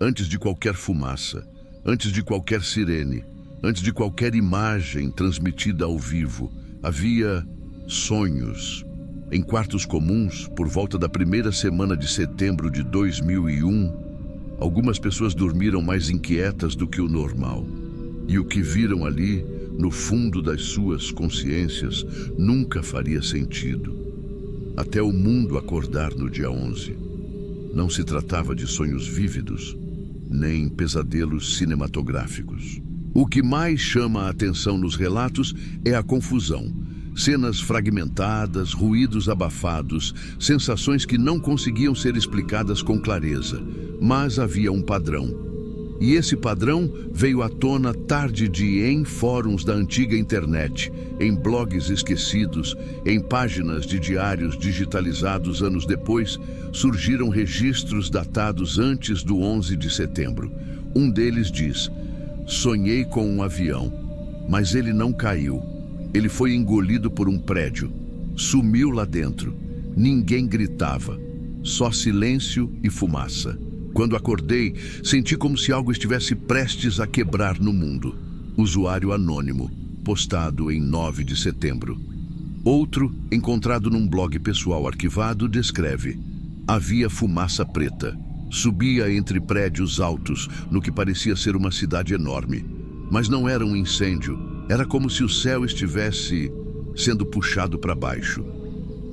Antes de qualquer fumaça, antes de qualquer sirene, antes de qualquer imagem transmitida ao vivo, havia sonhos. Em quartos comuns, por volta da primeira semana de setembro de 2001, algumas pessoas dormiram mais inquietas do que o normal. E o que viram ali, no fundo das suas consciências, nunca faria sentido. Até o mundo acordar no dia 11. Não se tratava de sonhos vívidos, nem pesadelos cinematográficos. O que mais chama a atenção nos relatos é a confusão. Cenas fragmentadas, ruídos abafados, sensações que não conseguiam ser explicadas com clareza. Mas havia um padrão. E esse padrão veio à tona tarde em fóruns da antiga internet, em blogs esquecidos, em páginas de diários digitalizados anos depois, surgiram registros datados antes do 11 de setembro. Um deles diz: sonhei com um avião, mas ele não caiu. Ele foi engolido por um prédio. Sumiu lá dentro. Ninguém gritava. Só silêncio e fumaça. Quando acordei, senti como se algo estivesse prestes a quebrar no mundo. Usuário anônimo, postado em 9 de setembro. Outro, encontrado num blog pessoal arquivado, descreve: havia fumaça preta. Subia entre prédios altos, no que parecia ser uma cidade enorme. Mas não era um incêndio. Era como se o céu estivesse sendo puxado para baixo.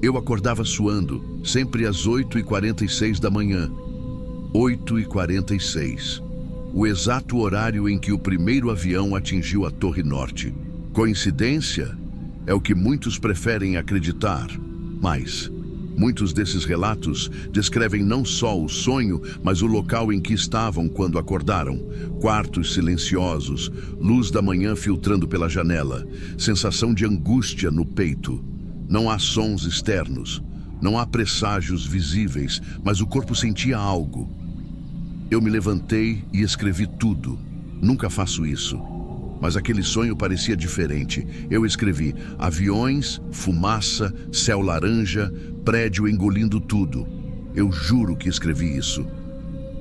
Eu acordava suando, sempre às 8h46 da manhã. 8h46. O exato horário em que o primeiro avião atingiu a Torre Norte. Coincidência? É o que muitos preferem acreditar. Mas muitos desses relatos descrevem não só o sonho, mas o local em que estavam quando acordaram. Quartos silenciosos, luz da manhã filtrando pela janela, sensação de angústia no peito. Não há sons externos, não há presságios visíveis, mas o corpo sentia algo. Eu me levantei e escrevi tudo. Nunca faço isso. Mas aquele sonho parecia diferente. Eu escrevi: aviões, fumaça, céu laranja, prédio engolindo tudo. Eu juro que escrevi isso.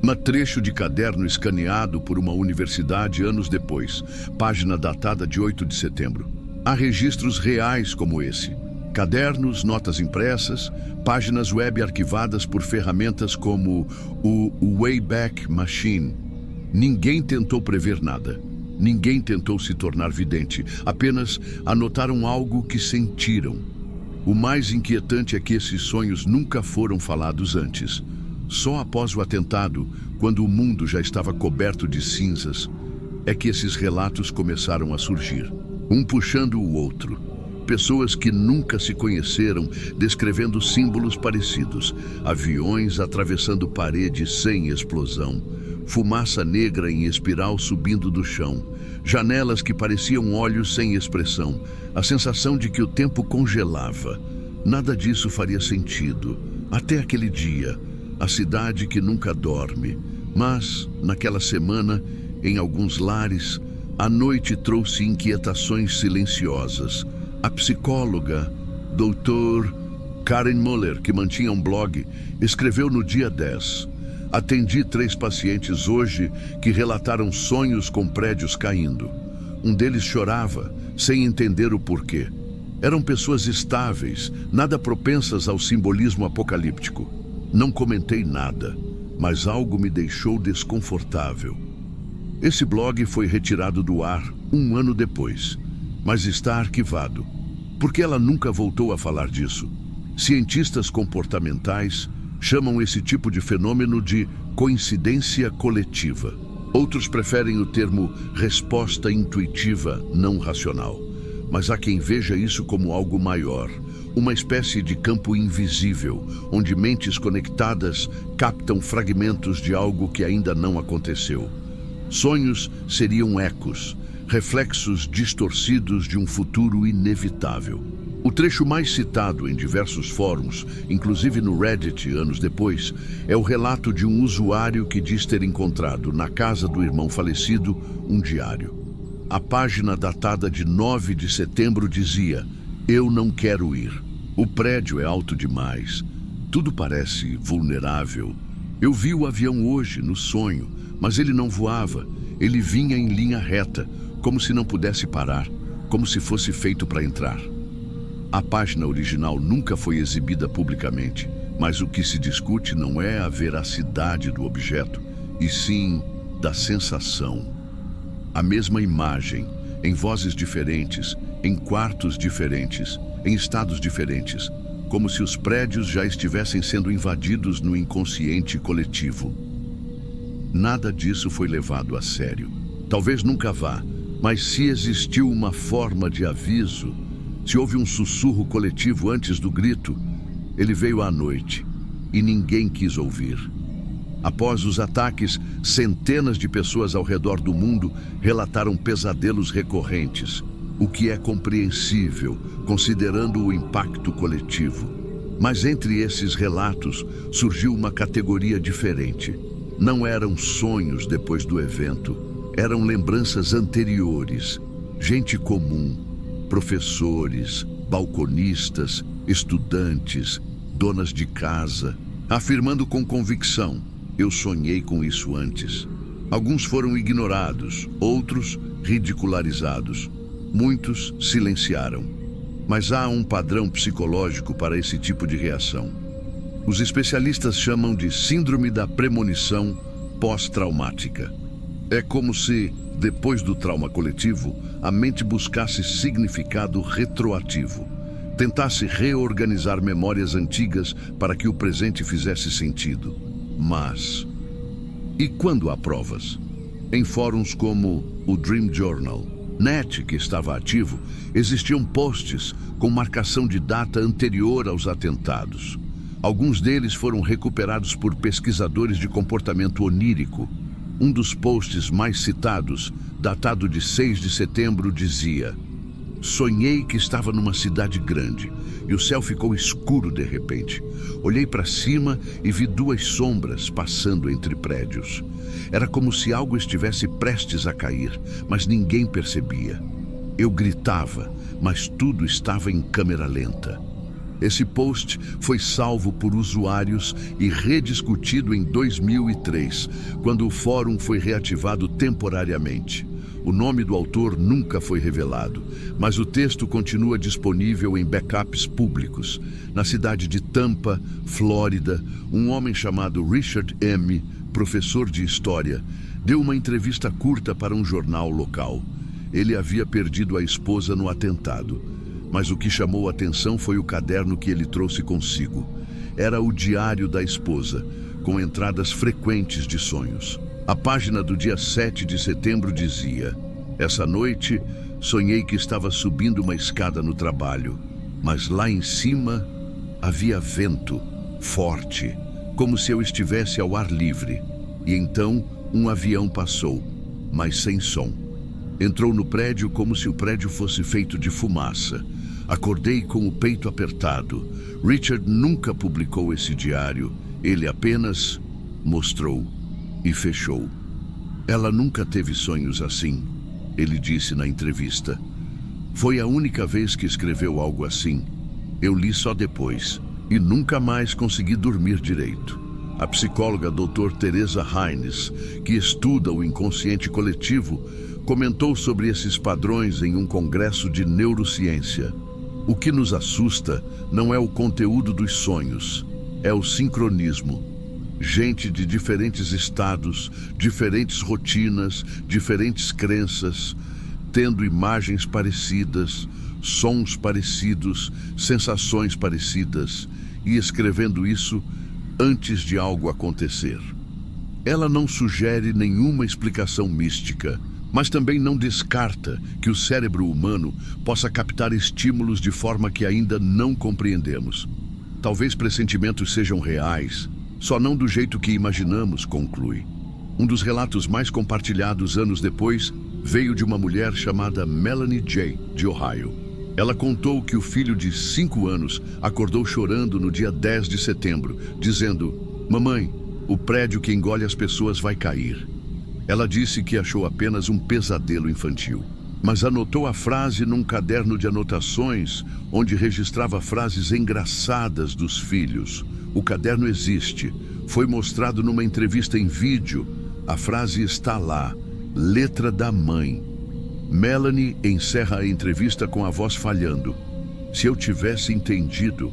Um trecho de caderno escaneado por uma universidade anos depois. Página datada de 8 de setembro. Há registros reais como esse. Cadernos, notas impressas, páginas web arquivadas por ferramentas como o Wayback Machine. Ninguém tentou prever nada. Ninguém tentou se tornar vidente. Apenas anotaram algo que sentiram. O mais inquietante é que esses sonhos nunca foram falados antes. Só após o atentado, quando o mundo já estava coberto de cinzas, é que esses relatos começaram a surgir. Um puxando o outro. Pessoas que nunca se conheceram, descrevendo símbolos parecidos. Aviões atravessando paredes sem explosão. Fumaça negra em espiral subindo do chão. Janelas que pareciam olhos sem expressão. A sensação de que o tempo congelava. Nada disso faria sentido. Até aquele dia. A cidade que nunca dorme. Mas, naquela semana, em alguns lares, a noite trouxe inquietações silenciosas. A psicóloga, Dr. Karen Muller, que mantinha um blog, escreveu no dia 10. Atendi 3 pacientes hoje que relataram sonhos com prédios caindo. Um deles chorava, sem entender o porquê. Eram pessoas estáveis, nada propensas ao simbolismo apocalíptico. Não comentei nada, mas algo me deixou desconfortável. Esse blog foi retirado do ar 1 ano depois, mas está arquivado, porque ela nunca voltou a falar disso. Cientistas comportamentais chamam esse tipo de fenômeno de coincidência coletiva. Outros preferem o termo resposta intuitiva não racional. Mas há quem veja isso como algo maior, uma espécie de campo invisível, onde mentes conectadas captam fragmentos de algo que ainda não aconteceu. Sonhos seriam ecos, reflexos distorcidos de um futuro inevitável. O trecho mais citado em diversos fóruns, inclusive no Reddit anos depois, é o relato de um usuário que diz ter encontrado, na casa do irmão falecido, um diário. A página datada de 9 de setembro dizia: "Eu não quero ir. O prédio é alto demais. Tudo parece vulnerável. Eu vi o avião hoje, no sonho, Mas ele não voava, ele vinha em linha reta, como se não pudesse parar, como se fosse feito para entrar. A página original nunca foi exibida publicamente, mas o que se discute não é a veracidade do objeto, e sim da sensação. A mesma imagem, em vozes diferentes, em quartos diferentes, em estados diferentes, como se os prédios já estivessem sendo invadidos no inconsciente coletivo. Nada disso foi levado a sério. Talvez nunca vá, mas se existiu uma forma de aviso, se houve um sussurro coletivo antes do grito, ele veio à noite e ninguém quis ouvir. Após os ataques, centenas de pessoas ao redor do mundo relataram pesadelos recorrentes, o que é compreensível, considerando o impacto coletivo. Mas entre esses relatos surgiu uma categoria diferente. Não eram sonhos depois do evento, eram lembranças anteriores, gente comum, professores, balconistas, estudantes, donas de casa, afirmando com convicção: eu sonhei com isso antes. Alguns foram ignorados, outros ridicularizados. Muitos silenciaram. Mas há um padrão psicológico para esse tipo de reação. Os especialistas chamam de síndrome da premonição pós-traumática. É como se, depois do trauma coletivo, a mente buscasse significado retroativo. Tentasse reorganizar memórias antigas para que o presente fizesse sentido. Mas, e quando há provas? Em fóruns como o Dream Journal, NET, que estava ativo, existiam posts com marcação de data anterior aos atentados. Alguns deles foram recuperados por pesquisadores de comportamento onírico. Um dos posts mais citados, datado de 6 de setembro, dizia: sonhei que estava numa cidade grande e o céu ficou escuro de repente. Olhei para cima e vi duas sombras passando entre prédios. Era como se algo estivesse prestes a cair, mas ninguém percebia. Eu gritava, mas tudo estava em câmera lenta. Esse post foi salvo por usuários e rediscutido em 2003, quando o fórum foi reativado temporariamente. O nome do autor nunca foi revelado, mas o texto continua disponível em backups públicos. Na cidade de Tampa, Flórida, um homem chamado Richard M., professor de história, deu uma entrevista curta para um jornal local. Ele havia perdido a esposa no atentado, mas o que chamou a atenção foi o caderno que ele trouxe consigo. Era o diário da esposa, com entradas frequentes de sonhos. A página do dia 7 de setembro dizia: essa noite, sonhei que estava subindo uma escada no trabalho, mas lá em cima havia vento forte, como se eu estivesse ao ar livre. E então um avião passou, mas sem som. Entrou no prédio como se o prédio fosse feito de fumaça. Acordei com o peito apertado. Richard nunca publicou esse diário. Ele apenas mostrou e fechou. Ela nunca teve sonhos assim, ele disse na entrevista. Foi a única vez que escreveu algo assim. Eu li só depois e nunca mais consegui dormir direito. A psicóloga Dr. Teresa Haynes, que estuda o inconsciente coletivo, comentou sobre esses padrões em um congresso de neurociência. O que nos assusta não é o conteúdo dos sonhos, é o sincronismo. Gente de diferentes estados, diferentes rotinas, diferentes crenças, tendo imagens parecidas, sons parecidos, sensações parecidas, e escrevendo isso antes de algo acontecer. Ela não sugere nenhuma explicação mística, mas também não descarta que o cérebro humano possa captar estímulos de forma que ainda não compreendemos. Talvez pressentimentos sejam reais, só não do jeito que imaginamos, conclui. Um dos relatos mais compartilhados anos depois veio de uma mulher chamada Melanie J., de Ohio. Ela contou que o filho de 5 anos acordou chorando no dia 10 de setembro, dizendo: mamãe, o prédio que engole as pessoas vai cair. Ela disse que achou apenas um pesadelo infantil, mas anotou a frase num caderno de anotações, onde registrava frases engraçadas dos filhos. O caderno existe, foi mostrado numa entrevista em vídeo. A frase está lá, letra da mãe. Melanie encerra a entrevista com a voz falhando. Se eu tivesse entendido.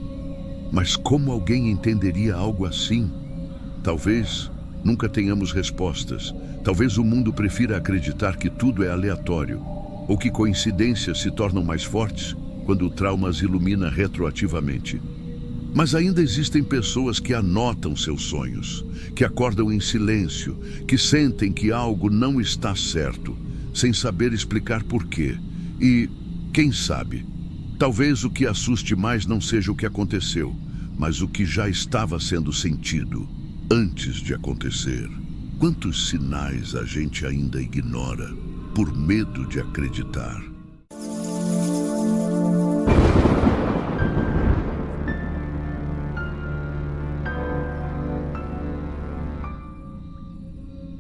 Mas como alguém entenderia algo assim? Talvez nunca tenhamos respostas. Talvez o mundo prefira acreditar que tudo é aleatório, ou que coincidências se tornam mais fortes quando o trauma as ilumina retroativamente. Mas ainda existem pessoas que anotam seus sonhos, que acordam em silêncio, que sentem que algo não está certo, sem saber explicar porquê. E, quem sabe, talvez o que assuste mais não seja o que aconteceu, mas o que já estava sendo sentido antes de acontecer. Quantos sinais a gente ainda ignora por medo de acreditar?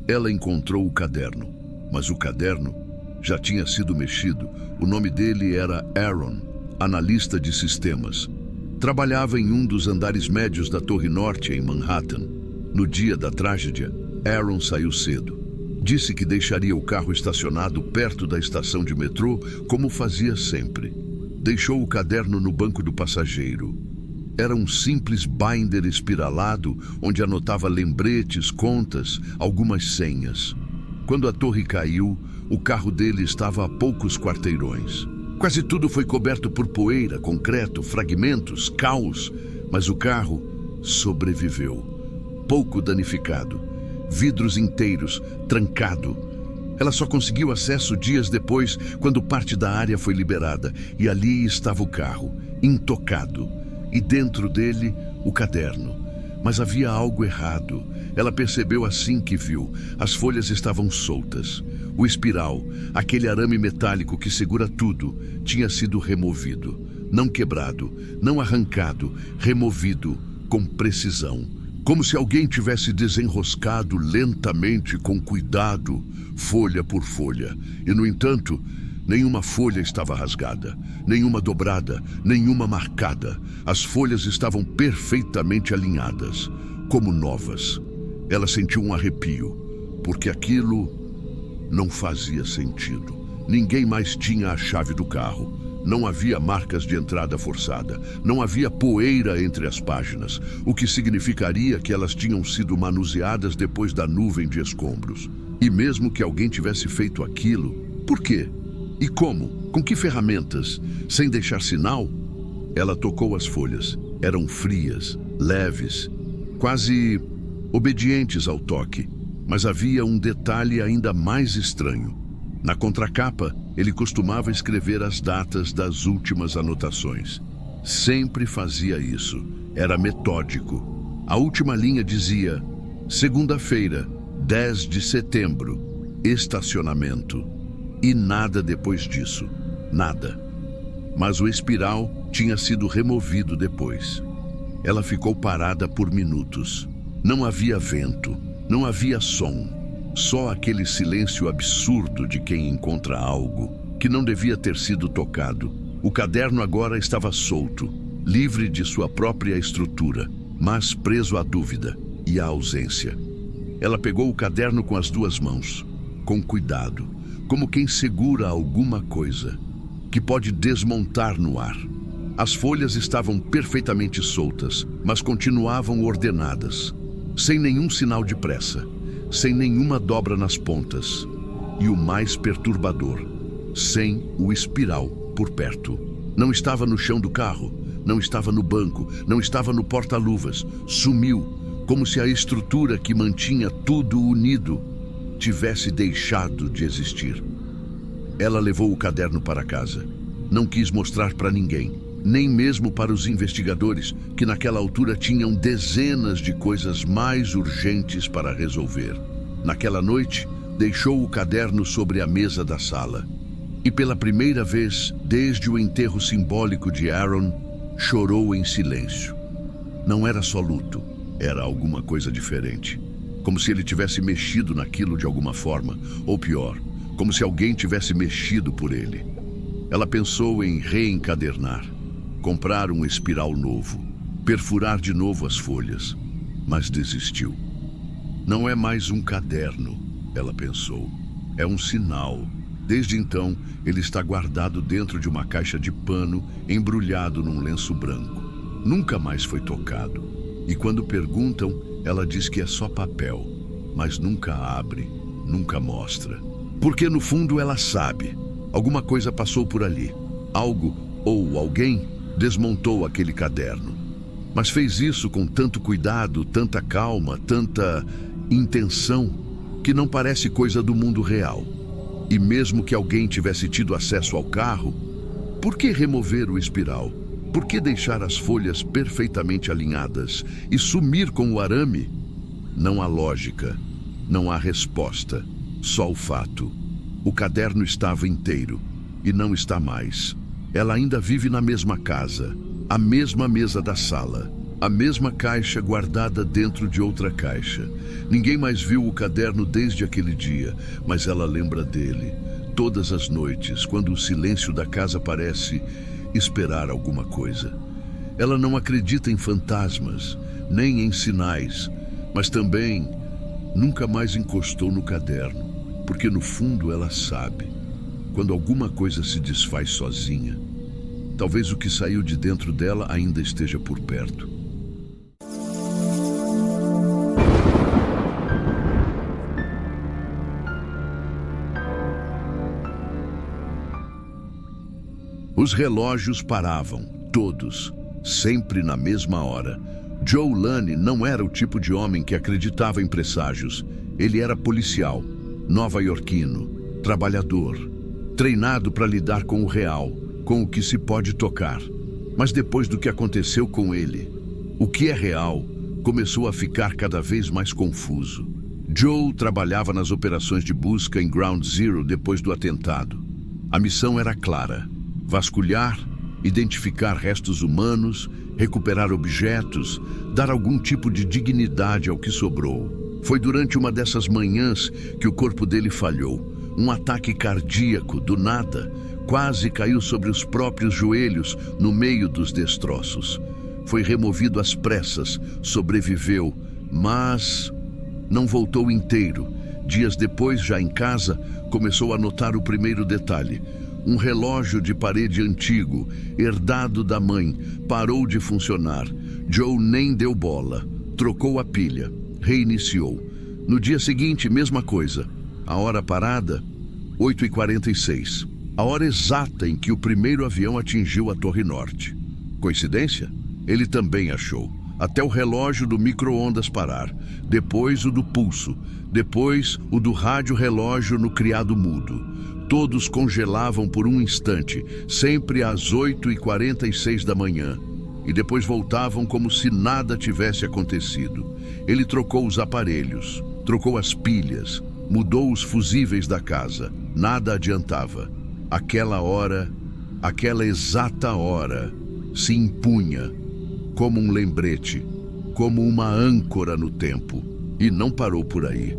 Ela encontrou o caderno, mas o caderno já tinha sido mexido. O nome dele era Aaron, analista de sistemas. Trabalhava em um dos andares médios da Torre Norte, em Manhattan. No dia da tragédia, Aaron saiu cedo. Disse que deixaria o carro estacionado perto da estação de metrô, como fazia sempre. Deixou o caderno no banco do passageiro. Era um simples binder espiralado, onde anotava lembretes, contas, algumas senhas. Quando a torre caiu, o carro dele estava a poucos quarteirões. Quase tudo foi coberto por poeira, concreto, fragmentos, caos, mas o carro sobreviveu. Pouco danificado, vidros inteiros, trancado. Ela só conseguiu acesso dias depois, quando parte da área foi liberada, e ali estava o carro, intocado, e dentro dele o caderno. Mas havia algo errado. Ela percebeu assim que viu. As folhas estavam soltas. O espiral, aquele arame metálico que segura tudo, tinha sido removido. Não quebrado, não arrancado, removido com precisão. Como se alguém tivesse desenroscado lentamente, com cuidado, folha por folha. E, no entanto, nenhuma folha estava rasgada, nenhuma dobrada, nenhuma marcada. As folhas estavam perfeitamente alinhadas, como novas. Ela sentiu um arrepio, porque aquilo não fazia sentido. Ninguém mais tinha a chave do carro. Não havia marcas de entrada forçada. Não havia poeira entre as páginas, o que significaria que elas tinham sido manuseadas depois da nuvem de escombros. E mesmo que alguém tivesse feito aquilo, por quê? E como? Com que ferramentas? Sem deixar sinal? Ela tocou as folhas. Eram frias, leves, quase obedientes ao toque. Mas havia um detalhe ainda mais estranho. Na contracapa, ele costumava escrever as datas das últimas anotações. Sempre fazia isso. Era metódico. A última linha dizia: segunda-feira, 10 de setembro, estacionamento. E nada depois disso. Nada. Mas o espiral tinha sido removido depois. Ela ficou parada por minutos. Não havia vento, não havia som. Só aquele silêncio absurdo de quem encontra algo que não devia ter sido tocado. O caderno agora estava solto, livre de sua própria estrutura, mas preso à dúvida e à ausência. Ela pegou o caderno com as duas mãos, com cuidado, como quem segura alguma coisa que pode desmontar no ar. As folhas estavam perfeitamente soltas, mas continuavam ordenadas, sem nenhum sinal de pressa, sem nenhuma dobra nas pontas. E o mais perturbador, sem o espiral por perto. Não estava no chão do carro, não estava no banco, não estava no porta-luvas. Sumiu, como se a estrutura que mantinha tudo unido tivesse deixado de existir. Ela levou o caderno para casa. Não quis mostrar para ninguém, nem mesmo para os investigadores, que naquela altura tinham dezenas de coisas mais urgentes para resolver. Naquela noite, deixou o caderno sobre a mesa da sala. E pela primeira vez, desde o enterro simbólico de Aaron, chorou em silêncio. Não era só luto, era alguma coisa diferente. Como se ele tivesse mexido naquilo de alguma forma, ou pior, como se alguém tivesse mexido por ele. Ela pensou em reencadernar, comprar um espiral novo, perfurar de novo as folhas, mas desistiu. Não é mais um caderno, ela pensou. É um sinal. Desde então, ele está guardado dentro de uma caixa de pano, embrulhado num lenço branco. Nunca mais foi tocado. E quando perguntam, ela diz que é só papel, mas nunca abre, nunca mostra. Porque no fundo ela sabe. Alguma coisa passou por ali. Algo ou alguém desmontou aquele caderno. Mas fez isso com tanto cuidado, tanta calma, tanta intenção, que não parece coisa do mundo real. E mesmo que alguém tivesse tido acesso ao carro, por que remover o espiral? Por que deixar as folhas perfeitamente alinhadas e sumir com o arame? Não há lógica, não há resposta, só o fato. O caderno estava inteiro e não está mais. Ela ainda vive na mesma casa, a mesma mesa da sala, a mesma caixa guardada dentro de outra caixa. Ninguém mais viu o caderno desde aquele dia, mas ela lembra dele. Todas as noites, quando o silêncio da casa parece esperar alguma coisa. Ela não acredita em fantasmas, nem em sinais, mas também nunca mais encostou no caderno, porque no fundo ela sabe. Quando alguma coisa se desfaz sozinha, talvez o que saiu de dentro dela ainda esteja por perto. Os relógios paravam, todos, sempre na mesma hora. Joe Lane não era o tipo de homem que acreditava em presságios. Ele era policial, nova-iorquino, trabalhador, treinado para lidar com o real, com o que se pode tocar. Mas depois do que aconteceu com ele, o que é real começou a ficar cada vez mais confuso. Joe trabalhava nas operações de busca em Ground Zero depois do atentado. A missão era clara: vasculhar, identificar restos humanos, recuperar objetos, dar algum tipo de dignidade ao que sobrou. Foi durante uma dessas manhãs que o corpo dele falhou. Um ataque cardíaco, do nada, quase caiu sobre os próprios joelhos no meio dos destroços. Foi removido às pressas, sobreviveu, mas não voltou inteiro. Dias depois, já em casa, começou a notar o primeiro detalhe. Um relógio de parede antigo, herdado da mãe, parou de funcionar. Joe nem deu bola. Trocou a pilha. Reiniciou. No dia seguinte, mesma coisa. A hora parada, 8h46. A hora exata em que o primeiro avião atingiu a Torre Norte. Coincidência? Ele também achou. Até o relógio do micro-ondas parar. Depois o do pulso. Depois o do rádio-relógio no criado mudo. Todos congelavam por um instante, sempre às 8h46 da manhã. E depois voltavam como se nada tivesse acontecido. Ele trocou os aparelhos, trocou as pilhas, mudou os fusíveis da casa. Nada adiantava. Aquela hora, aquela exata hora, se impunha como um lembrete, como uma âncora no tempo. E não parou por aí.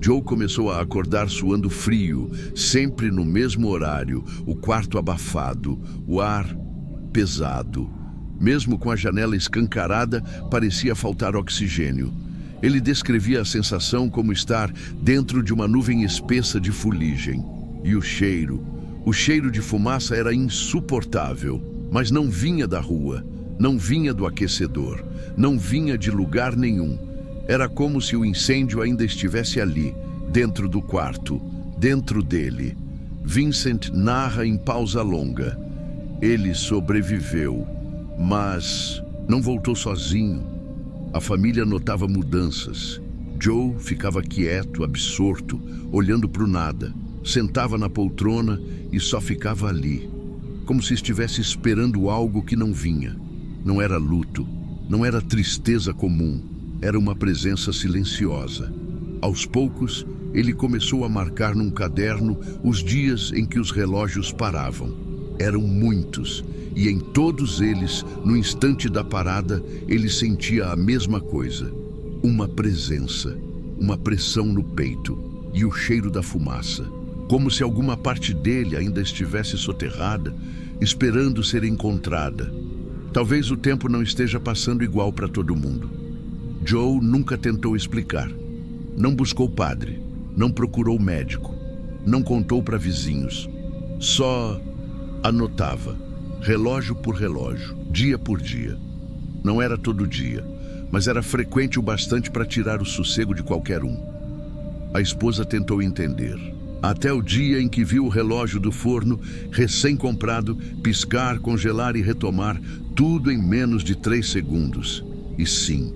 Joe começou a acordar suando frio, sempre no mesmo horário, o quarto abafado, o ar pesado. Mesmo com a janela escancarada, parecia faltar oxigênio. Ele descrevia a sensação como estar dentro de uma nuvem espessa de fuligem. E o cheiro de fumaça era insuportável, mas não vinha da rua, não vinha do aquecedor, não vinha de lugar nenhum. Era como se o incêndio ainda estivesse ali, dentro do quarto, dentro dele. Vincent narra em pausa longa. Ele sobreviveu, mas não voltou sozinho. A família notava mudanças. Joe ficava quieto, absorto, olhando para o nada. Sentava na poltrona e só ficava ali, como se estivesse esperando algo que não vinha. Não era luto, não era tristeza comum. Era uma presença silenciosa. Aos poucos, ele começou a marcar num caderno os dias em que os relógios paravam. Eram muitos, e em todos eles, no instante da parada, ele sentia a mesma coisa. Uma presença, uma pressão no peito e o cheiro da fumaça. Como se alguma parte dele ainda estivesse soterrada, esperando ser encontrada. Talvez o tempo não esteja passando igual para todo mundo. Joe nunca tentou explicar. Não buscou padre, Não procurou médico. Não contou para vizinhos. Só anotava, relógio por relógio, dia por dia. Não era todo dia, mas era frequente o bastante para tirar o sossego de qualquer um. A esposa tentou entender, até o dia em que viu o relógio do forno, recém-comprado, piscar, congelar e retomar, tudo em menos de 3 segundos. E sim,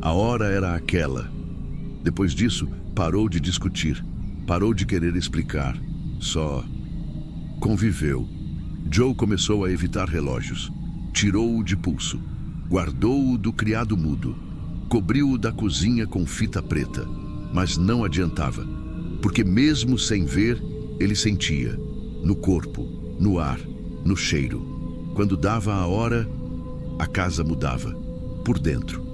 a hora era aquela. Depois disso, parou de discutir, parou de querer explicar, só conviveu. Joe começou a evitar relógios, tirou-o de pulso, guardou-o do criado mudo, cobriu-o da cozinha com fita preta, mas não adiantava, porque mesmo sem ver, ele sentia, no corpo, no ar, no cheiro. Quando dava a hora, a casa mudava, por dentro.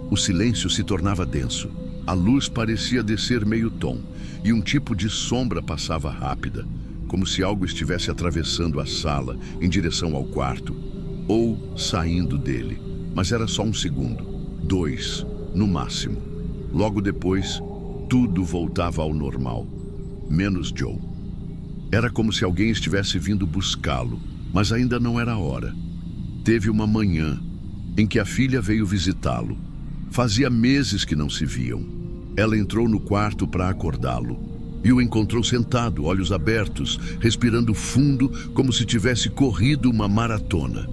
O silêncio se tornava denso, a luz parecia descer meio tom, e um tipo de sombra passava rápida, como se algo estivesse atravessando a sala em direção ao quarto, ou saindo dele. Mas era só 1 segundo, 2, no máximo. Logo depois, tudo voltava ao normal, menos Joe. Era como se alguém estivesse vindo buscá-lo, mas ainda não era a hora. Teve uma manhã em que a filha veio visitá-lo. Fazia meses que não se viam. Ela entrou no quarto para acordá-lo e o encontrou sentado, olhos abertos, respirando fundo, como se tivesse corrido uma maratona.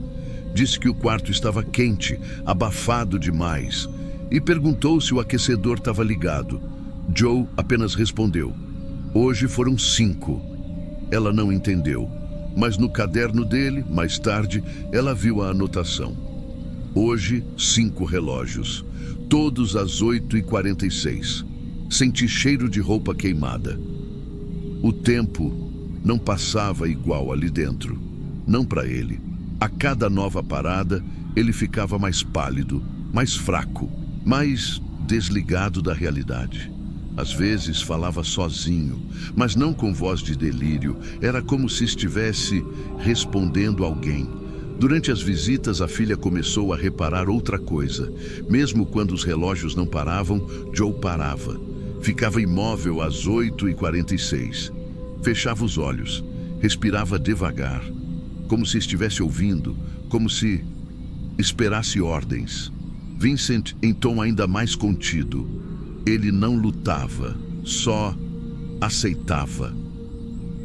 Disse que o quarto estava quente, abafado demais, e perguntou se o aquecedor estava ligado. Joe apenas respondeu: "Hoje foram 5. Ela não entendeu, mas no caderno dele, mais tarde, ela viu a anotação. Hoje, 5 relógios, todos às 8h46. Senti cheiro de roupa queimada. O tempo não passava igual ali dentro, não para ele. A cada nova parada, ele ficava mais pálido, mais fraco, mais desligado da realidade. Às vezes falava sozinho, mas não com voz de delírio. Era como se estivesse respondendo a alguém. Durante as visitas, a filha começou a reparar outra coisa. Mesmo quando os relógios não paravam, Joe parava. Ficava imóvel às 8h46. Fechava os olhos, respirava devagar, como se estivesse ouvindo, como se esperasse ordens. Vincent, em tom ainda mais contido. Ele não lutava, só aceitava.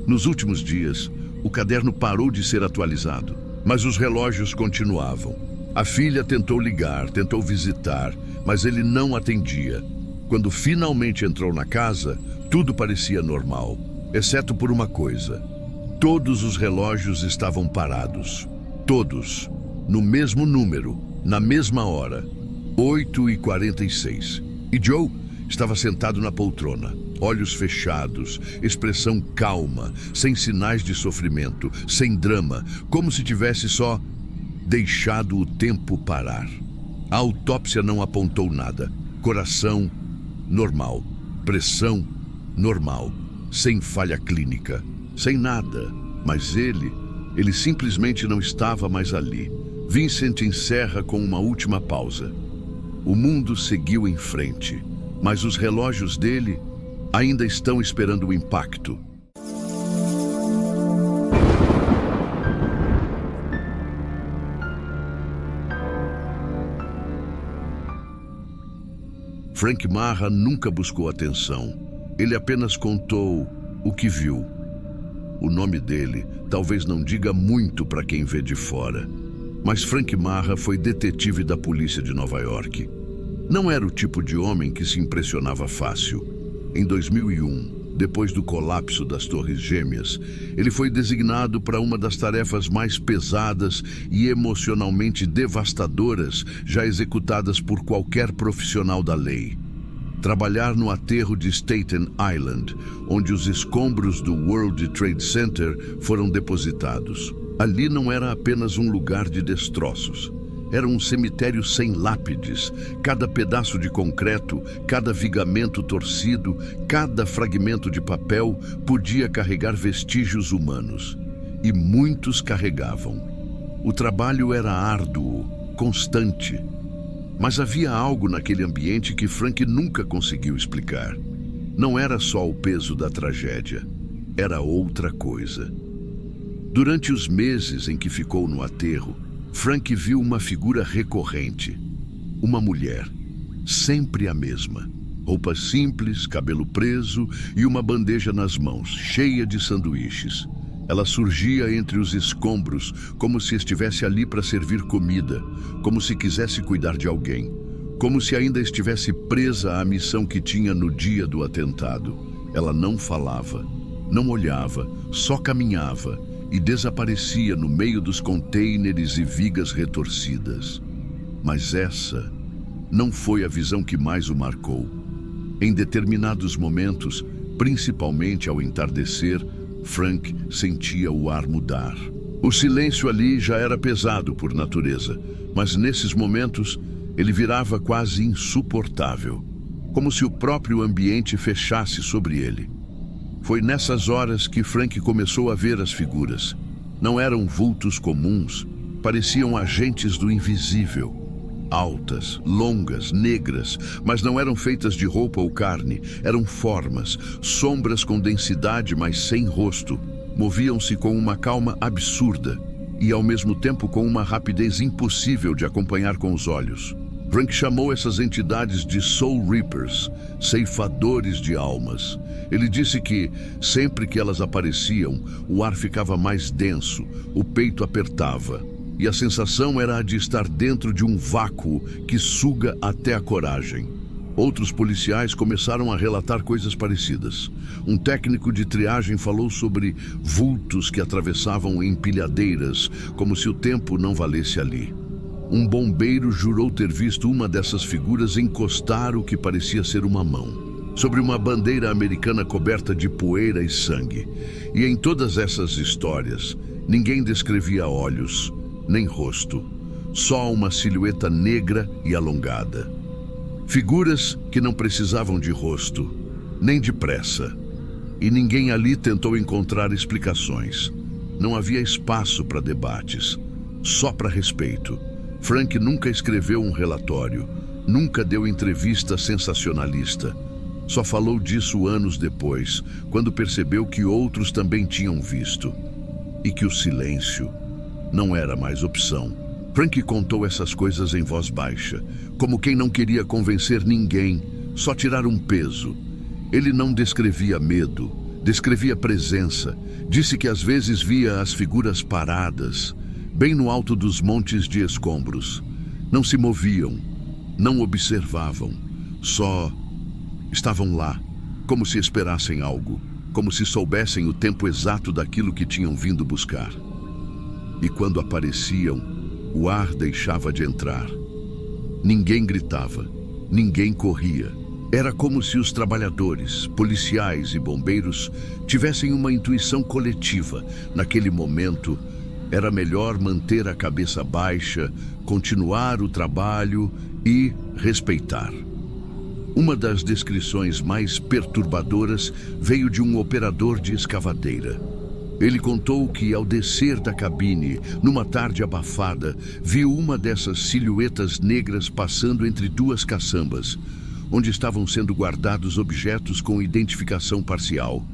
Nos últimos dias, o caderno parou de ser atualizado, mas os relógios continuavam. A filha tentou ligar, tentou visitar, mas ele não atendia. Quando finalmente entrou na casa, tudo parecia normal, exceto por uma coisa. Todos os relógios estavam parados. Todos, no mesmo número, na mesma hora, 8h46. E Joe estava sentado na poltrona, olhos fechados, expressão calma, sem sinais de sofrimento, sem drama, como se tivesse só deixado o tempo parar. A autópsia não apontou nada. Coração normal, pressão normal, sem falha clínica, sem nada. Mas ele simplesmente não estava mais ali. Vincent encerra com uma última pausa. O mundo seguiu em frente, mas os relógios dele ainda estão esperando o impacto. Frank Marra nunca buscou atenção. Ele apenas contou o que viu. O nome dele talvez não diga muito para quem vê de fora, mas Frank Marra foi detetive da polícia de Nova York. Não era o tipo de homem que se impressionava fácil. Em 2001, depois do colapso das Torres Gêmeas, ele foi designado para uma das tarefas mais pesadas e emocionalmente devastadoras já executadas por qualquer profissional da lei. Trabalhar no aterro de Staten Island, onde os escombros do World Trade Center foram depositados. Ali não era apenas um lugar de destroços. Era um cemitério sem lápides. Cada pedaço de concreto, cada vigamento torcido, cada fragmento de papel podia carregar vestígios humanos. E muitos carregavam. O trabalho era árduo, constante. Mas havia algo naquele ambiente que Frank nunca conseguiu explicar. Não era só o peso da tragédia, era outra coisa. Durante os meses em que ficou no aterro, Frank viu uma figura recorrente. Uma mulher, sempre a mesma. Roupa simples, cabelo preso e uma bandeja nas mãos, cheia de sanduíches. Ela surgia entre os escombros, como se estivesse ali para servir comida, como se quisesse cuidar de alguém, como se ainda estivesse presa à missão que tinha no dia do atentado. Ela não falava, não olhava, só caminhava e desaparecia no meio dos contêineres e vigas retorcidas. Mas essa não foi a visão que mais o marcou. Em determinados momentos, principalmente ao entardecer, Frank sentia o ar mudar. O silêncio ali já era pesado por natureza, mas nesses momentos ele virava quase insuportável, como se o próprio ambiente fechasse sobre ele. Foi nessas horas que Frank começou a ver as figuras. Não eram vultos comuns, pareciam agentes do invisível. Altas, longas, negras, mas não eram feitas de roupa ou carne, eram formas, sombras com densidade, mas sem rosto. Moviam-se com uma calma absurda e, ao mesmo tempo, com uma rapidez impossível de acompanhar com os olhos. Frank chamou essas entidades de Soul Reapers, ceifadores de almas. Ele disse que, sempre que elas apareciam, o ar ficava mais denso, o peito apertava. E a sensação era a de estar dentro de um vácuo que suga até a coragem. Outros policiais começaram a relatar coisas parecidas. Um técnico de triagem falou sobre vultos que atravessavam empilhadeiras, como se o tempo não valesse ali. Um bombeiro jurou ter visto uma dessas figuras encostar o que parecia ser uma mão, sobre uma bandeira americana coberta de poeira e sangue. E em todas essas histórias, ninguém descrevia olhos, nem rosto, só uma silhueta negra e alongada. Figuras que não precisavam de rosto, nem de pressa. E ninguém ali tentou encontrar explicações. Não havia espaço para debates, só para respeito. Frank nunca escreveu um relatório, nunca deu entrevista sensacionalista. Só falou disso anos depois, quando percebeu que outros também tinham visto. E que o silêncio não era mais opção. Frank contou essas coisas em voz baixa, como quem não queria convencer ninguém, só tirar um peso. Ele não descrevia medo, descrevia presença. Disse que às vezes via as figuras paradas, bem no alto dos montes de escombros. Não se moviam, não observavam, só estavam lá, como se esperassem algo, como se soubessem o tempo exato daquilo que tinham vindo buscar. E quando apareciam, o ar deixava de entrar. Ninguém gritava, ninguém corria. Era como se os trabalhadores, policiais e bombeiros tivessem uma intuição coletiva. Naquele momento, era melhor manter a cabeça baixa, continuar o trabalho e respeitar. Uma das descrições mais perturbadoras veio de um operador de escavadeira. Ele contou que, ao descer da cabine, numa tarde abafada, viu uma dessas silhuetas negras passando entre duas caçambas, onde estavam sendo guardados objetos com identificação parcial.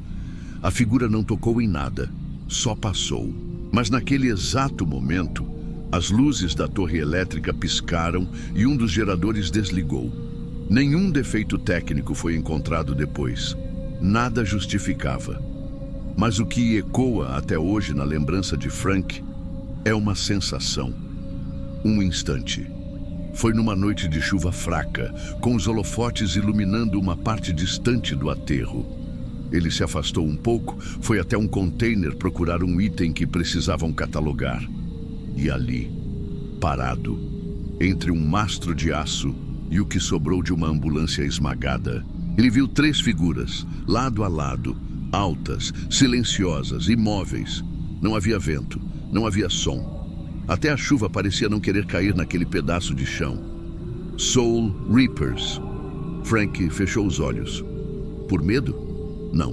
A figura não tocou em nada, só passou. Mas naquele exato momento, as luzes da torre elétrica piscaram e um dos geradores desligou. Nenhum defeito técnico foi encontrado depois. Nada justificava. Mas o que ecoa até hoje na lembrança de Frank é uma sensação. Um instante. Foi numa noite de chuva fraca, com os holofotes iluminando uma parte distante do aterro. Ele se afastou um pouco, foi até um container procurar um item que precisavam catalogar. E ali, parado, entre um mastro de aço e o que sobrou de uma ambulância esmagada, ele viu 3 figuras, lado a lado, altas, silenciosas, imóveis. Não havia vento, não havia som. Até a chuva parecia não querer cair naquele pedaço de chão. Soul Reapers. Frank fechou os olhos. Por medo? Não.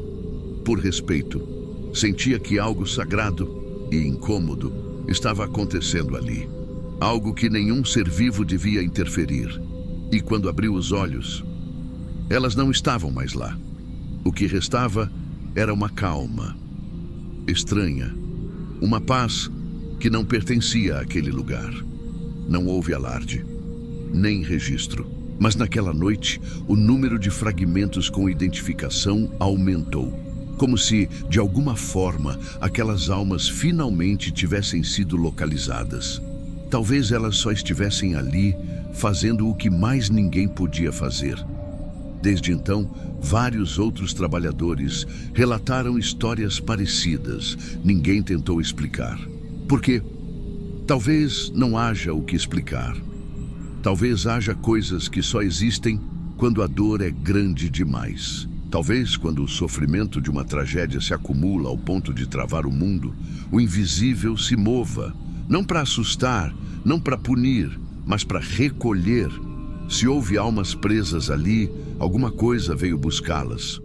Por respeito. Sentia que algo sagrado e incômodo estava acontecendo ali. Algo que nenhum ser vivo devia interferir. E quando abriu os olhos, elas não estavam mais lá. O que restava era uma calma estranha, uma paz que não pertencia àquele lugar. Não houve alarde, nem registro. Mas naquela noite, o número de fragmentos com identificação aumentou. Como se, de alguma forma, aquelas almas finalmente tivessem sido localizadas. Talvez elas só estivessem ali, fazendo o que mais ninguém podia fazer. Desde então, vários outros trabalhadores relataram histórias parecidas. Ninguém tentou explicar. Porque talvez não haja o que explicar. Talvez haja coisas que só existem quando a dor é grande demais. Talvez quando o sofrimento de uma tragédia se acumula ao ponto de travar o mundo, o invisível se mova, não para assustar, não para punir, mas para recolher. Se houve almas presas ali, alguma coisa veio buscá-las.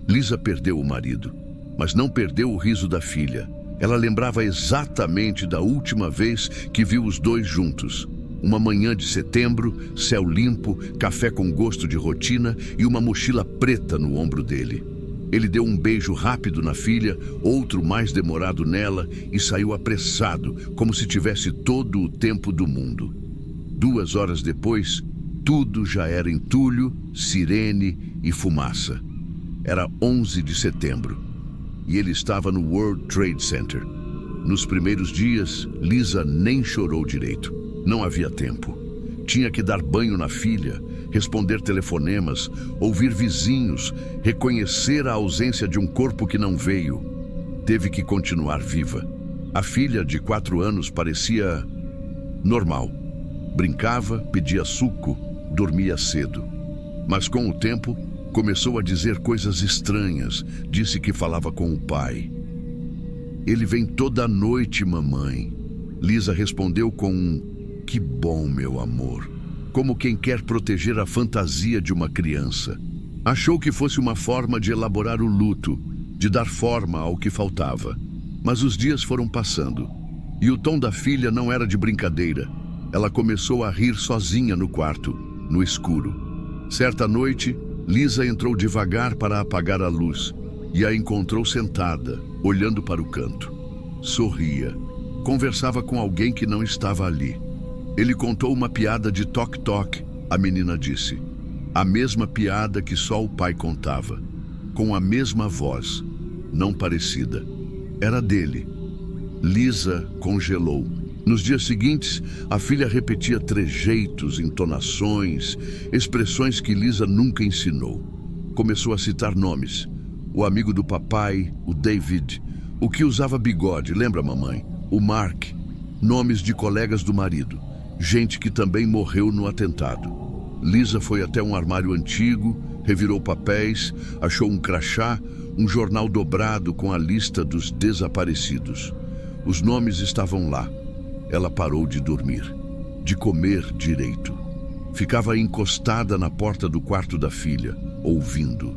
Lisa perdeu o marido, mas não perdeu o riso da filha. Ela lembrava exatamente da última vez que viu os dois juntos. Uma manhã de setembro, céu limpo, café com gosto de rotina e uma mochila preta no ombro dele. Ele deu um beijo rápido na filha, outro mais demorado nela e saiu apressado, como se tivesse todo o tempo do mundo. 2 horas depois, tudo já era entulho, sirene e fumaça. Era 11 de setembro e ele estava no World Trade Center. Nos primeiros dias, Lisa nem chorou direito. Não havia tempo. Tinha que dar banho na filha, responder telefonemas, ouvir vizinhos, reconhecer a ausência de um corpo que não veio. Teve que continuar viva. A filha de 4 anos parecia normal. Brincava, pedia suco, dormia cedo. Mas com o tempo, começou a dizer coisas estranhas. Disse que falava com o pai. Ele vem toda noite, mamãe. Lisa respondeu com um "que bom, meu amor", como quem quer proteger a fantasia de uma criança. Achou que fosse uma forma de elaborar o luto, de dar forma ao que faltava. Mas os dias foram passando, e o tom da filha não era de brincadeira. Ela começou a rir sozinha no quarto, no escuro. Certa noite, Lisa entrou devagar para apagar a luz e a encontrou sentada, olhando para o canto. Sorria. Conversava com alguém que não estava ali. Ele contou uma piada de toque-toque, a menina disse. A mesma piada que só o pai contava, com a mesma voz, não parecida. Era dele. Lisa congelou. Nos dias seguintes, a filha repetia trejeitos, entonações, expressões que Lisa nunca ensinou. Começou a citar nomes. O amigo do papai, o David, o que usava bigode, lembra, mamãe? O Mark, nomes de colegas do marido, gente que também morreu no atentado. Lisa foi até um armário antigo, revirou papéis, achou um crachá, um jornal dobrado com a lista dos desaparecidos. Os nomes estavam lá. Ela parou de dormir, de comer direito. Ficava encostada na porta do quarto da filha, ouvindo.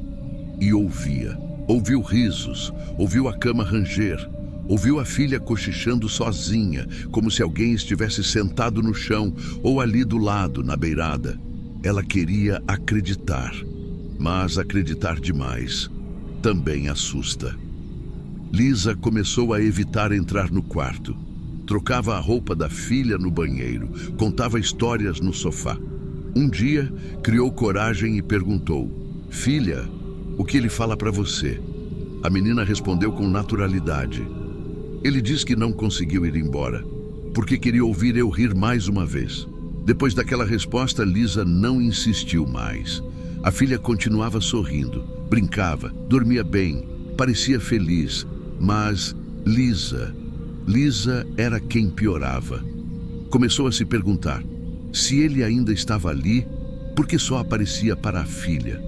E ouvia. Ouviu risos, ouviu a cama ranger, ouviu a filha cochichando sozinha, como se alguém estivesse sentado no chão ou ali do lado, na beirada. Ela queria acreditar, mas acreditar demais também assusta. Lisa começou a evitar entrar no quarto. Trocava a roupa da filha no banheiro, contava histórias no sofá. Um dia, criou coragem e perguntou: "Filha, o que ele fala para você?" A menina respondeu com naturalidade: "Ele diz que não conseguiu ir embora, porque queria ouvir eu rir mais uma vez." Depois daquela resposta, Lisa não insistiu mais. A filha continuava sorrindo, brincava, dormia bem, parecia feliz, mas Lisa era quem piorava. Começou a se perguntar se ele ainda estava ali, por que só aparecia para a filha?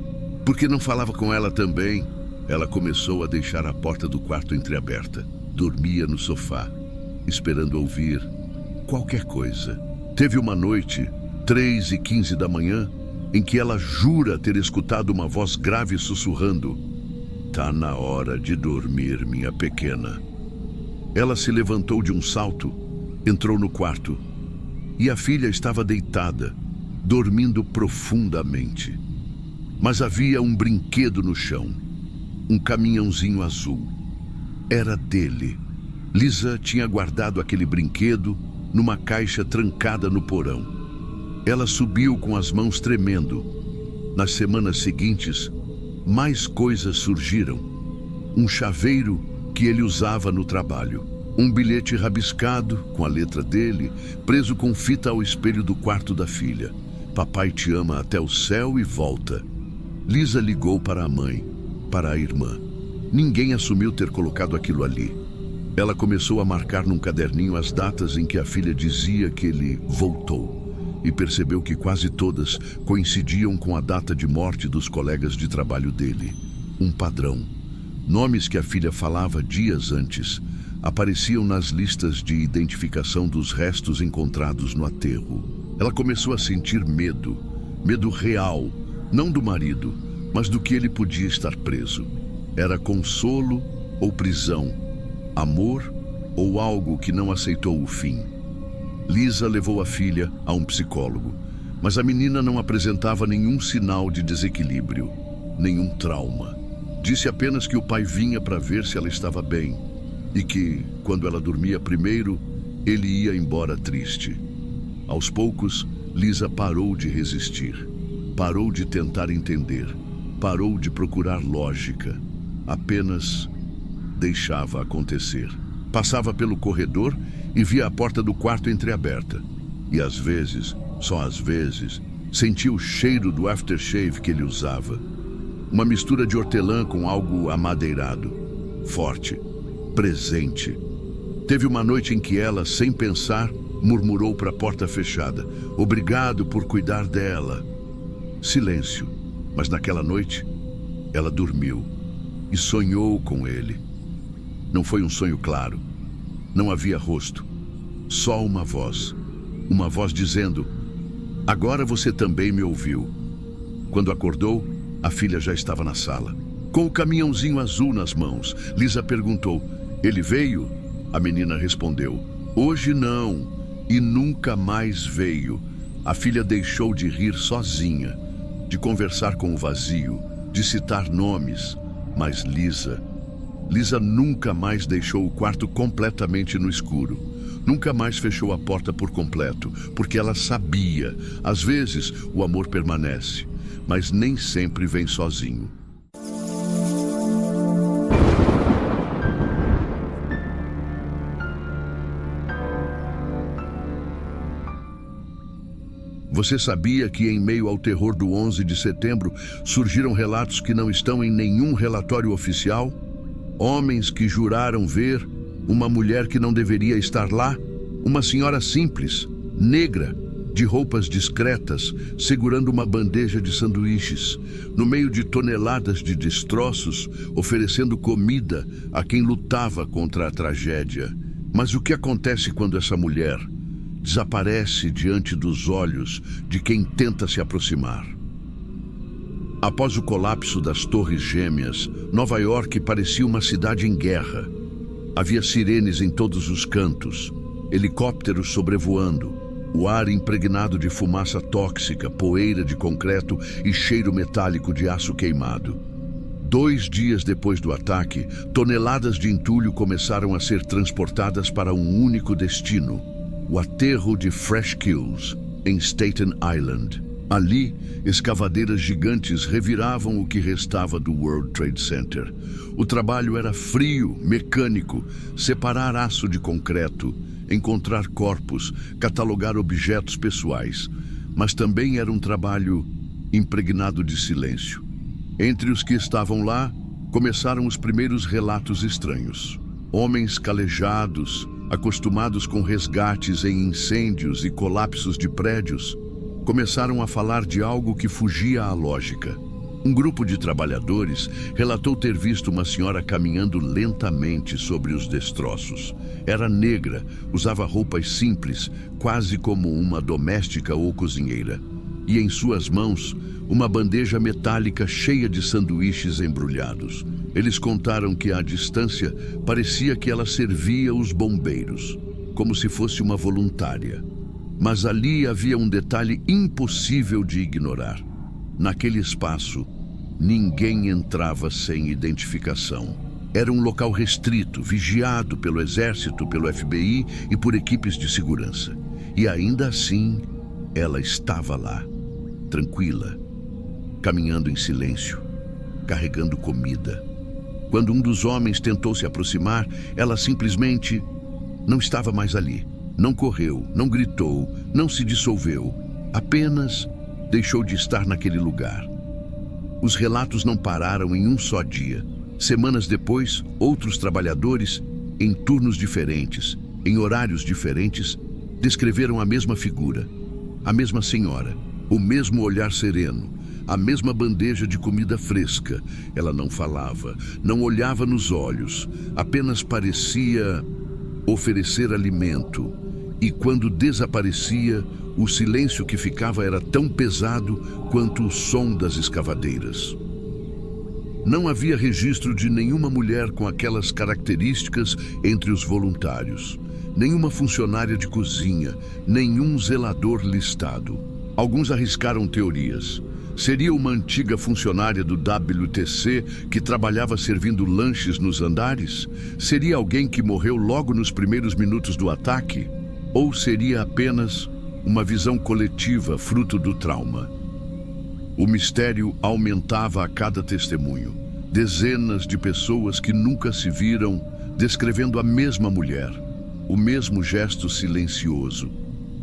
Por que não falava com ela também? Ela começou a deixar a porta do quarto entreaberta. Dormia no sofá, esperando ouvir qualquer coisa. Teve uma noite, 3h15 da manhã, em que ela jura ter escutado uma voz grave sussurrando: "Tá na hora de dormir, minha pequena." Ela se levantou de um salto, entrou no quarto e a filha estava deitada, dormindo profundamente. Mas havia um brinquedo no chão, um caminhãozinho azul. Era dele. Lisa tinha guardado aquele brinquedo numa caixa trancada no porão. Ela subiu com as mãos tremendo. Nas semanas seguintes, mais coisas surgiram. Um chaveiro que ele usava no trabalho. Um bilhete rabiscado, com a letra dele, preso com fita ao espelho do quarto da filha. Papai te ama até o céu e volta. Lisa ligou para a mãe, para a irmã. Ninguém assumiu ter colocado aquilo ali. Ela começou a marcar num caderninho as datas em que a filha dizia que ele voltou. E percebeu que quase todas coincidiam com a data de morte dos colegas de trabalho dele. Um padrão. Nomes que a filha falava dias antes apareciam nas listas de identificação dos restos encontrados no aterro. Ela começou a sentir medo. Medo real, não do marido, mas do que ele podia estar preso. Era consolo ou prisão, amor ou algo que não aceitou o fim. Lisa levou a filha a um psicólogo, mas a menina não apresentava nenhum sinal de desequilíbrio, nenhum trauma. Disse apenas que o pai vinha para ver se ela estava bem e que, quando ela dormia primeiro, ele ia embora triste. Aos poucos, Lisa parou de resistir, parou de tentar entender, parou de procurar lógica, apenas deixava acontecer. Passava pelo corredor e via a porta do quarto entreaberta. E às vezes, só às vezes, sentia o cheiro do aftershave que ele usava. Uma mistura de hortelã com algo amadeirado, forte, presente. Teve uma noite em que ela, sem pensar, murmurou para a porta fechada: "Obrigado por cuidar dela." Silêncio, mas naquela noite, ela dormiu e sonhou com ele. Não foi um sonho claro. Não havia rosto. Só uma voz dizendo: "Agora você também me ouviu." Quando acordou, a filha já estava na sala, com o caminhãozinho azul nas mãos. Lisa perguntou: "Ele veio?" A menina respondeu: "Hoje não." E nunca mais veio. A filha deixou de rir sozinha, de conversar com o vazio, de citar nomes. Mas Lisa nunca mais deixou o quarto completamente no escuro. Nunca mais fechou a porta por completo, porque ela sabia, às vezes o amor permanece, mas nem sempre vem sozinho. Você sabia que em meio ao terror do 11 de setembro surgiram relatos que não estão em nenhum relatório oficial? Homens que juraram ver uma mulher que não deveria estar lá, uma senhora simples, negra, de roupas discretas, segurando uma bandeja de sanduíches, no meio de toneladas de destroços, oferecendo comida a quem lutava contra a tragédia. Mas o que acontece quando essa mulher desaparece diante dos olhos de quem tenta se aproximar? Após o colapso das Torres Gêmeas, Nova York parecia uma cidade em guerra. Havia sirenes em todos os cantos, helicópteros sobrevoando, o ar impregnado de fumaça tóxica, poeira de concreto e cheiro metálico de aço queimado. 2 dias depois do ataque, toneladas de entulho começaram a ser transportadas para um único destino: o aterro de Fresh Kills, em Staten Island. Ali, escavadeiras gigantes reviravam o que restava do World Trade Center. O trabalho era frio, mecânico: separar aço de concreto, encontrar corpos, catalogar objetos pessoais. Mas também era um trabalho impregnado de silêncio. Entre os que estavam lá, começaram os primeiros relatos estranhos. Homens calejados, acostumados com resgates em incêndios e colapsos de prédios, começaram a falar de algo que fugia à lógica. Um grupo de trabalhadores relatou ter visto uma senhora caminhando lentamente sobre os destroços. Era negra, usava roupas simples, quase como uma doméstica ou cozinheira. e em suas mãos uma bandeja metálica cheia de sanduíches embrulhados. Eles contaram que à distância parecia que ela servia os bombeiros, como se fosse uma voluntária. Mas ali havia um detalhe impossível de ignorar. Naquele espaço, ninguém entrava sem identificação. Era um local restrito, vigiado pelo exército, pelo FBI e por equipes de segurança. E ainda assim, ela estava lá, tranquila, caminhando em silêncio, carregando comida. Quando um dos homens tentou se aproximar, ela simplesmente não estava mais ali. Não correu, não gritou, não se dissolveu. Apenas deixou de estar naquele lugar. Os relatos não pararam em um só dia. Semanas depois, outros trabalhadores, em turnos diferentes, em horários diferentes, descreveram a mesma figura, a mesma senhora, o mesmo olhar sereno, a mesma bandeja de comida fresca. Ela não falava, não olhava nos olhos, apenas parecia oferecer alimento. E quando desaparecia, o silêncio que ficava era tão pesado quanto o som das escavadeiras. Não havia registro de nenhuma mulher com aquelas características entre os voluntários. Nenhuma funcionária de cozinha, nenhum zelador listado. Alguns arriscaram teorias. Seria uma antiga funcionária do WTC que trabalhava servindo lanches nos andares? Seria alguém que morreu logo nos primeiros minutos do ataque? Ou seria apenas uma visão coletiva fruto do trauma? O mistério aumentava a cada testemunho. Dezenas de pessoas que nunca se viram descrevendo a mesma mulher, o mesmo gesto silencioso.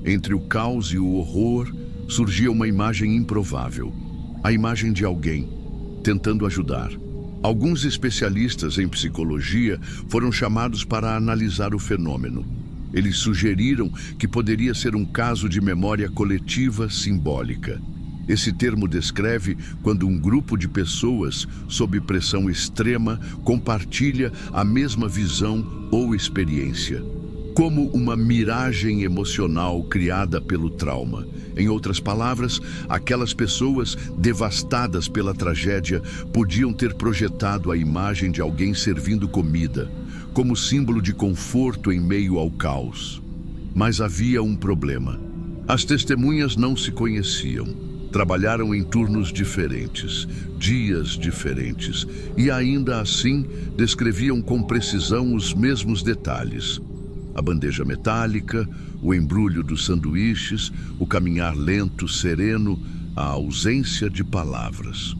Entre o caos e o horror surgia uma imagem improvável, a imagem de alguém tentando ajudar. Alguns especialistas em psicologia foram chamados para analisar o fenômeno. Eles sugeriram que poderia ser um caso de memória coletiva simbólica. Esse termo descreve quando um grupo de pessoas, sob pressão extrema, compartilha a mesma visão ou experiência, como uma miragem emocional criada pelo trauma. Em outras palavras, aquelas pessoas devastadas pela tragédia podiam ter projetado a imagem de alguém servindo comida, como símbolo de conforto em meio ao caos. Mas havia um problema. As testemunhas não se conheciam. Trabalharam em turnos diferentes, dias diferentes, e ainda assim descreviam com precisão os mesmos detalhes. A bandeja metálica, o embrulho dos sanduíches, o caminhar lento, sereno, a ausência de palavras.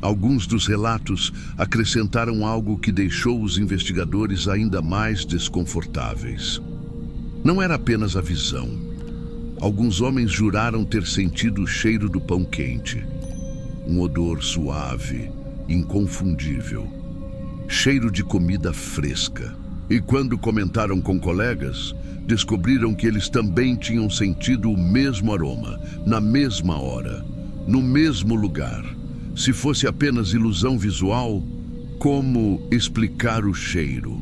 Alguns dos relatos acrescentaram algo que deixou os investigadores ainda mais desconfortáveis. Não era apenas a visão. Alguns homens juraram ter sentido o cheiro do pão quente. Um odor suave, inconfundível. Cheiro de comida fresca. E quando comentaram com colegas, descobriram que eles também tinham sentido o mesmo aroma, na mesma hora, no mesmo lugar. Se fosse apenas ilusão visual, como explicar o cheiro?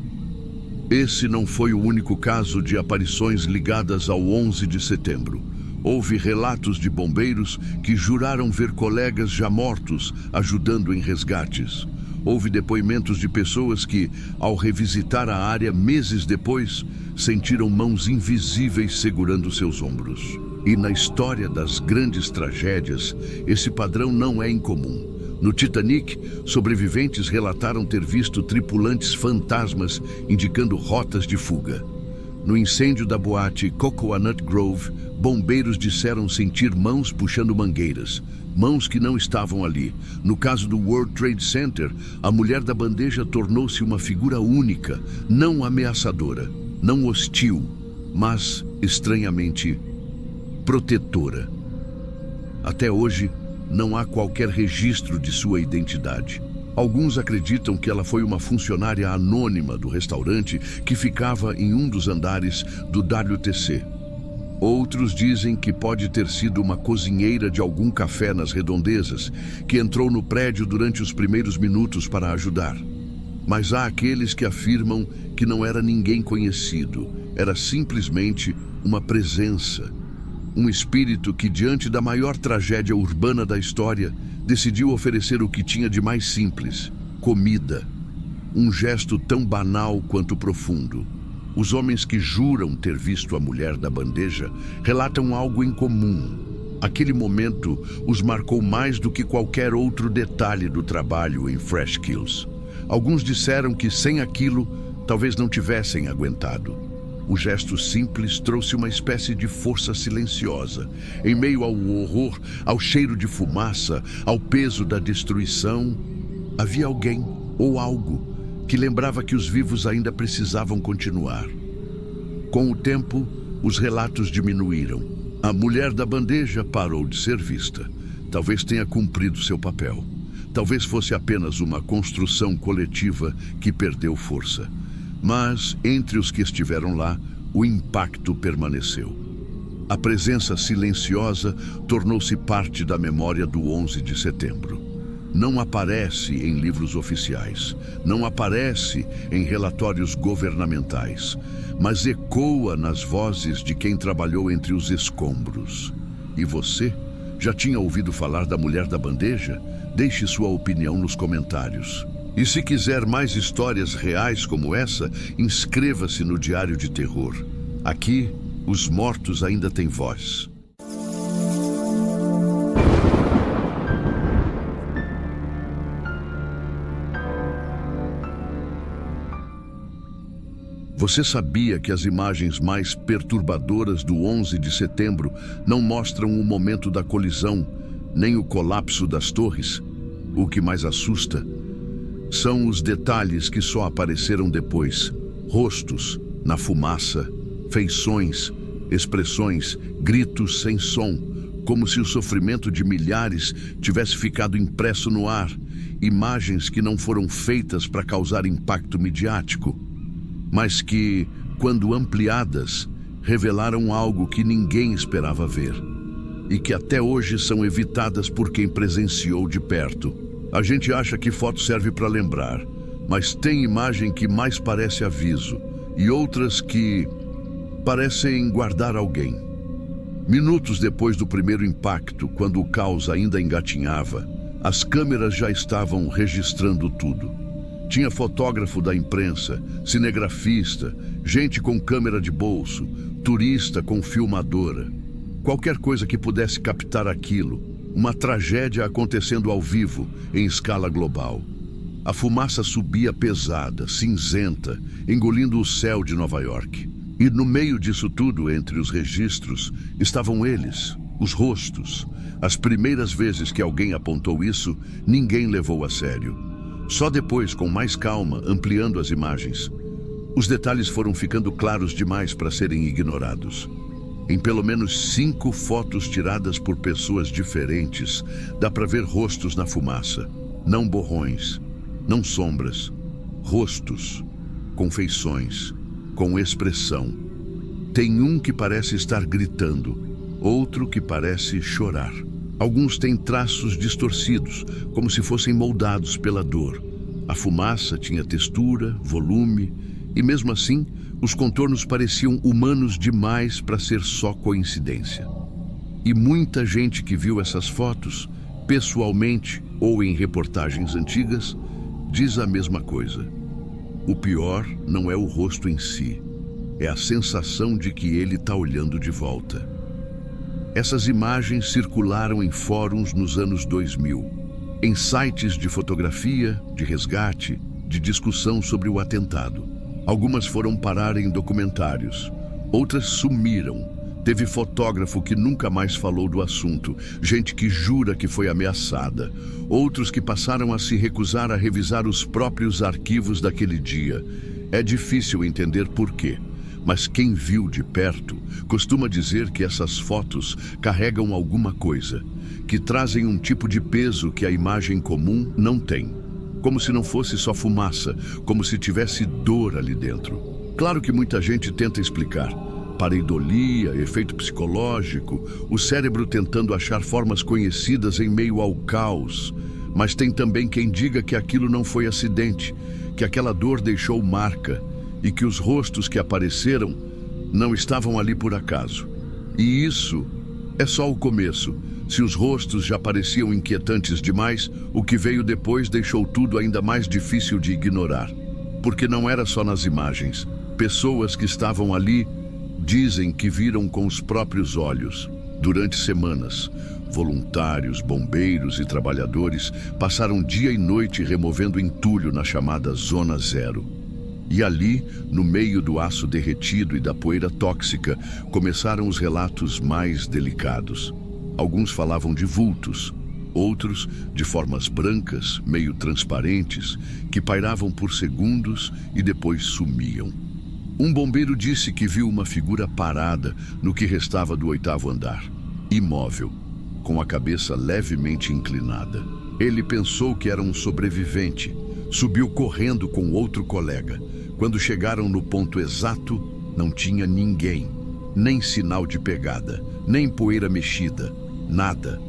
Esse não foi o único caso de aparições ligadas ao 11 de setembro. Houve relatos de bombeiros que juraram ver colegas já mortos ajudando em resgates. Houve depoimentos de pessoas que, ao revisitar a área meses depois, sentiram mãos invisíveis segurando seus ombros. E na história das grandes tragédias, esse padrão não é incomum. No Titanic, sobreviventes relataram ter visto tripulantes fantasmas indicando rotas de fuga. No incêndio da boate Coconut Grove, bombeiros disseram sentir mãos puxando mangueiras, mãos que não estavam ali. No caso do World Trade Center, a mulher da bandeja tornou-se uma figura única, não ameaçadora, não hostil, mas estranhamente protetora. Até hoje, não há qualquer registro de sua identidade. Alguns acreditam que ela foi uma funcionária anônima do restaurante que ficava em um dos andares do WTC. Outros dizem que pode ter sido uma cozinheira de algum café nas redondezas, que entrou no prédio durante os primeiros minutos para ajudar. Mas há aqueles que afirmam que não era ninguém conhecido, era simplesmente uma presença. Um espírito que, diante da maior tragédia urbana da história, decidiu oferecer o que tinha de mais simples: comida. Um gesto tão banal quanto profundo. Os homens que juram ter visto a mulher da bandeja relatam algo em comum. Aquele momento os marcou mais do que qualquer outro detalhe do trabalho em Fresh Kills. Alguns disseram que sem aquilo, talvez não tivessem aguentado. O gesto simples trouxe uma espécie de força silenciosa. Em meio ao horror, ao cheiro de fumaça, ao peso da destruição, havia alguém ou algo que lembrava que os vivos ainda precisavam continuar. Com o tempo, os relatos diminuíram. A mulher da bandeja parou de ser vista. Talvez tenha cumprido seu papel. Talvez fosse apenas uma construção coletiva que perdeu força. Mas, entre os que estiveram lá, o impacto permaneceu. A presença silenciosa tornou-se parte da memória do 11 de setembro. Não aparece em livros oficiais, não aparece em relatórios governamentais, mas ecoa nas vozes de quem trabalhou entre os escombros. E você? Já tinha ouvido falar da mulher da bandeja? Deixe sua opinião nos comentários. E se quiser mais histórias reais como essa, inscreva-se no Diário de Terror. Aqui, os mortos ainda têm voz. Você sabia que as imagens mais perturbadoras do 11 de setembro não mostram o momento da colisão, nem o colapso das torres? O que mais assusta são os detalhes que só apareceram depois. Rostos na fumaça, feições, expressões, gritos sem som, como se o sofrimento de milhares tivesse ficado impresso no ar. Imagens que não foram feitas para causar impacto midiático, mas que, quando ampliadas, revelaram algo que ninguém esperava ver e que até hoje são evitadas por quem presenciou de perto. A gente acha que foto serve para lembrar, mas tem imagem que mais parece aviso e outras que parecem guardar alguém. Minutos depois do primeiro impacto, quando o caos ainda engatinhava, as câmeras já estavam registrando tudo. Tinha fotógrafo da imprensa, cinegrafista, gente com câmera de bolso, turista com filmadora. Qualquer coisa que pudesse captar aquilo, uma tragédia acontecendo ao vivo, em escala global. A fumaça subia pesada, cinzenta, engolindo o céu de Nova York. E no meio disso tudo, entre os registros, estavam eles, os rostos. As primeiras vezes que alguém apontou isso, ninguém levou a sério. Só depois, com mais calma, ampliando as imagens, os detalhes foram ficando claros demais para serem ignorados. Em pelo menos 5 fotos tiradas por pessoas diferentes, dá para ver rostos na fumaça. Não borrões, não sombras. Rostos, com feições, com expressão. Tem um que parece estar gritando, outro que parece chorar. Alguns têm traços distorcidos, como se fossem moldados pela dor. A fumaça tinha textura, volume, e mesmo assim, os contornos pareciam humanos demais para ser só coincidência. E muita gente que viu essas fotos, pessoalmente ou em reportagens antigas, diz a mesma coisa. O pior não é o rosto em si, é a sensação de que ele está olhando de volta. Essas imagens circularam em fóruns nos anos 2000, em sites de fotografia, de resgate, de discussão sobre o atentado. Algumas foram parar em documentários, outras sumiram. Teve fotógrafo que nunca mais falou do assunto, gente que jura que foi ameaçada, outros que passaram a se recusar a revisar os próprios arquivos daquele dia. É difícil entender por quê. Mas quem viu de perto costuma dizer que essas fotos carregam alguma coisa, que trazem um tipo de peso que a imagem comum não tem. Como se não fosse só fumaça, como se tivesse dor ali dentro. Claro que muita gente tenta explicar. Pareidolia, efeito psicológico, o cérebro tentando achar formas conhecidas em meio ao caos. Mas tem também quem diga que aquilo não foi acidente, que aquela dor deixou marca, e que os rostos que apareceram não estavam ali por acaso. E isso É só o começo. Se os rostos já pareciam inquietantes demais, o que veio depois deixou tudo ainda mais difícil de ignorar. Porque não era só nas imagens. Pessoas que estavam ali dizem que viram com os próprios olhos. Durante semanas, voluntários, bombeiros e trabalhadores passaram dia e noite removendo entulho na chamada Zona Zero. E ali, no meio do aço derretido e da poeira tóxica, começaram os relatos mais delicados. Alguns falavam de vultos, outros de formas brancas, meio transparentes, que pairavam por segundos e depois sumiam. Um bombeiro disse que viu uma figura parada no que restava do 8º andar, imóvel, com a cabeça levemente inclinada. Ele pensou que era um sobrevivente. Subiu correndo com outro colega. Quando chegaram no ponto exato, não tinha ninguém. Nem sinal de pegada, nem poeira mexida, nada.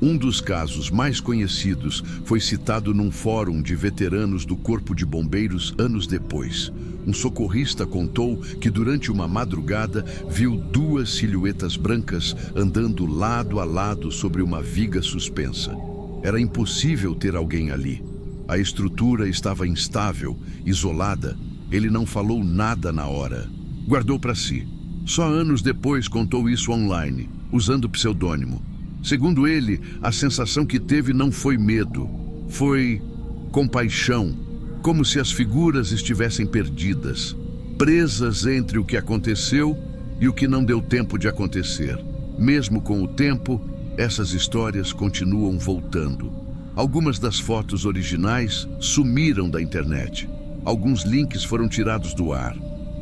Um dos casos mais conhecidos foi citado num fórum de veteranos do Corpo de Bombeiros anos depois. Um socorrista contou que durante uma madrugada viu 2 silhuetas brancas andando lado a lado sobre uma viga suspensa. Era impossível ter alguém ali. A estrutura estava instável, isolada. Ele não falou nada na hora. Guardou para si. Só anos depois contou isso online, usando pseudônimo. Segundo ele, a sensação que teve não foi medo, foi compaixão, como se as figuras estivessem perdidas, presas entre o que aconteceu e o que não deu tempo de acontecer. Mesmo com o tempo, essas histórias continuam voltando. Algumas das fotos originais sumiram da internet. Alguns links foram tirados do ar.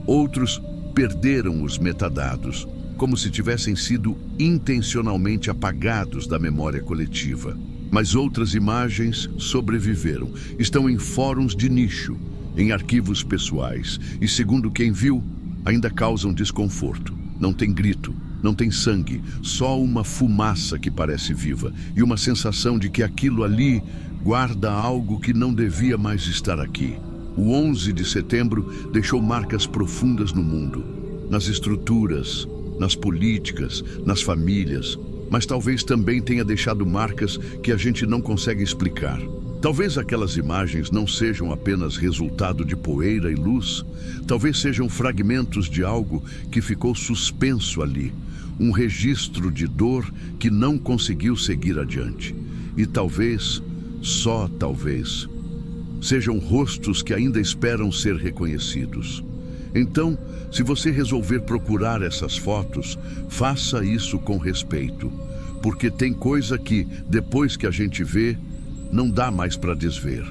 Outros perderam os metadados, como se tivessem sido intencionalmente apagados da memória coletiva. Mas outras imagens sobreviveram. Estão em fóruns de nicho, em arquivos pessoais e, segundo quem viu, ainda causam desconforto. Não tem grito, não tem sangue, só uma fumaça que parece viva e uma sensação de que aquilo ali guarda algo que não devia mais estar aqui. O 11 de setembro deixou marcas profundas no mundo, nas estruturas, nas políticas, nas famílias, mas talvez também tenha deixado marcas que a gente não consegue explicar. Talvez aquelas imagens não sejam apenas resultado de poeira e luz, talvez sejam fragmentos de algo que ficou suspenso ali, um registro de dor que não conseguiu seguir adiante. E talvez, só talvez, sejam rostos que ainda esperam ser reconhecidos. Então, se você resolver procurar essas fotos, faça isso com respeito, porque tem coisa que, depois que a gente vê, não dá mais para desver.